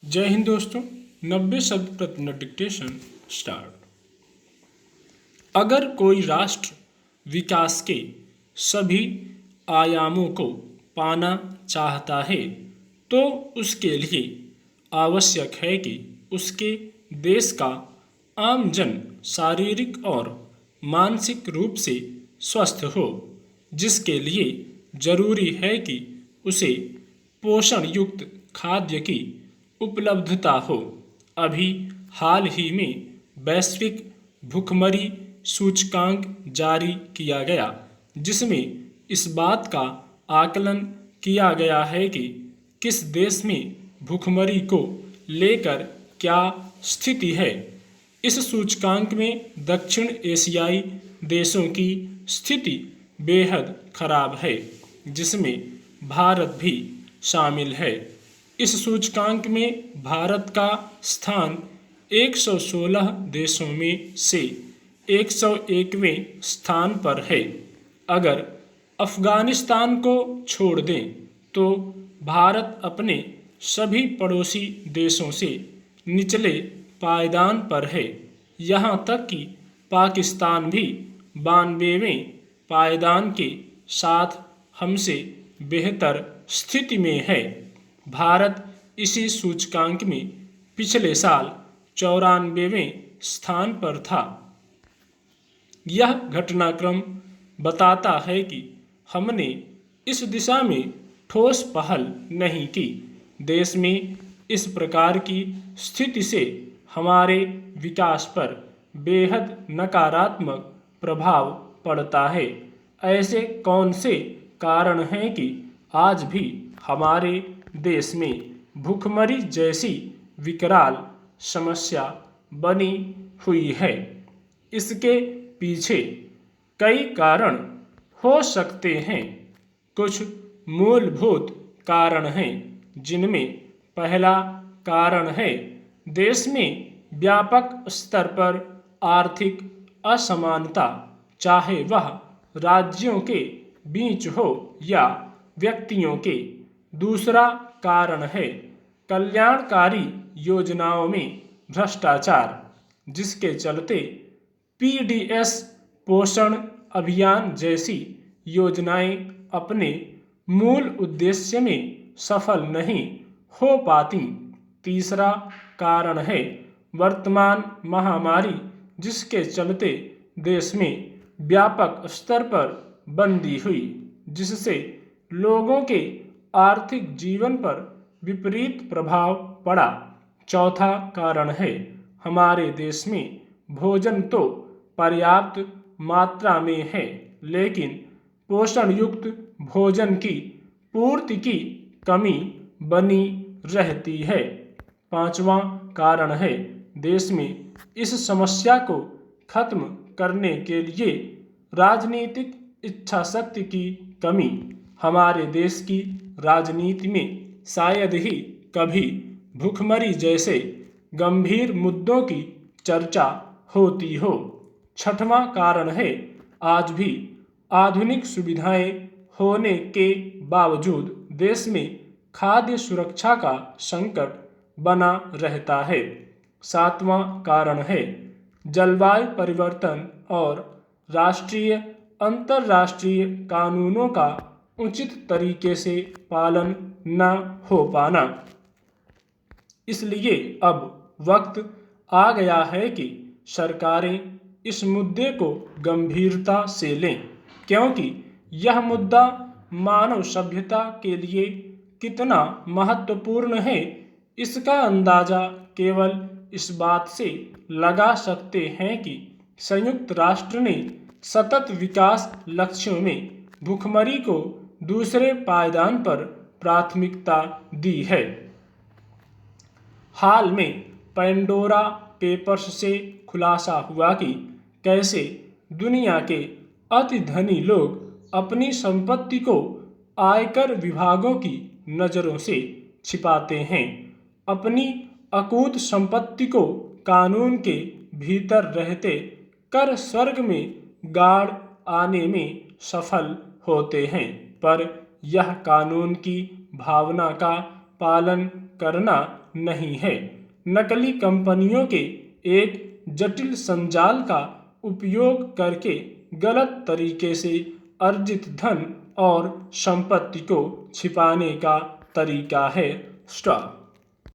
जय हिंद दोस्तों। 90 शब्द प्रति मिनट डिक्टेशन स्टार्ट। अगर कोई राष्ट्र विकास के सभी आयामों को पाना चाहता है तो उसके लिए आवश्यक है कि उसके देश का आम जन शारीरिक और मानसिक रूप से स्वस्थ हो, जिसके लिए जरूरी है कि उसे पोषण युक्त खाद्य की उपलब्धता हो। अभी हाल ही में वैश्विक भुखमरी सूचकांक जारी किया गया, जिसमें इस बात का आकलन किया गया है कि किस देश में भुखमरी को लेकर क्या स्थिति है। इस सूचकांक में दक्षिण एशियाई देशों की स्थिति बेहद खराब है, जिसमें भारत भी शामिल है। इस सूचकांक में भारत का स्थान 116 देशों में से 101वें स्थान पर है। अगर अफगानिस्तान को छोड़ दें तो भारत अपने सभी पड़ोसी देशों से निचले पायदान पर है। यहाँ तक कि पाकिस्तान भी 92वें पायदान के साथ हमसे बेहतर स्थिति में है। भारत इसी सूचकांक में पिछले साल 94वें स्थान पर था। यह घटनाक्रम बताता है कि हमने इस दिशा में ठोस पहल नहीं की। देश में इस प्रकार की स्थिति से हमारे विकास पर बेहद नकारात्मक प्रभाव पड़ता है। ऐसे कौन से कारण हैं कि आज भी हमारे देश में भूखमरी जैसी विकराल समस्या बनी हुई है? इसके पीछे कई कारण हो सकते हैं। कुछ मूलभूत कारण हैं, जिनमें पहला कारण है देश में व्यापक स्तर पर आर्थिक असमानता, चाहे वह राज्यों के बीच हो या व्यक्तियों के। दूसरा कारण है कल्याणकारी योजनाओं में भ्रष्टाचार, जिसके चलते पीडीएस पोषण अभियान जैसी योजनाएं अपने मूल उद्देश्य में सफल नहीं हो पाती। तीसरा कारण है वर्तमान महामारी, जिसके चलते देश में व्यापक स्तर पर बंदी हुई, जिससे लोगों के आर्थिक जीवन पर विपरीत प्रभाव पड़ा। चौथा कारण है हमारे देश में भोजन तो पर्याप्त मात्रा में है, लेकिन पोषण युक्त भोजन की पूर्ति की कमी बनी रहती है। पांचवा कारण है देश में इस समस्या को खत्म करने के लिए राजनीतिक इच्छाशक्ति की कमी। हमारे देश की राजनीति में शायद ही कभी भूखमरी जैसे गंभीर मुद्दों की चर्चा होती हो। छठवां कारण है आज भी आधुनिक सुविधाएं होने के बावजूद देश में खाद्य सुरक्षा का संकट बना रहता है। सातवां कारण है जलवायु परिवर्तन और राष्ट्रीय अंतर्राष्ट्रीय कानूनों का उचित तरीके से पालन न हो पाना। इसलिए अब वक्त आ गया है कि सरकारें इस मुद्दे को गंभीरता से लें, क्योंकि यह मुद्दा मानव सभ्यता के लिए कितना महत्वपूर्ण है, इसका अंदाजा केवल इस बात से लगा सकते हैं कि संयुक्त राष्ट्र ने सतत विकास लक्ष्यों में भूखमरी को दूसरे पायदान पर प्राथमिकता दी है। हाल में पेंडोरा पेपर्स से खुलासा हुआ कि कैसे दुनिया के अति धनी लोग अपनी संपत्ति को आयकर विभागों की नज़रों से छिपाते हैं। अपनी अकूत संपत्ति को कानून के भीतर रहते कर स्वर्ग में गाड़ आने में सफल होते हैं, पर यह कानून की भावना का पालन करना नहीं है। नकली कंपनियों के एक जटिल संजाल का उपयोग करके गलत तरीके से अर्जित धन और संपत्ति को छिपाने का तरीका है स्ट्रा।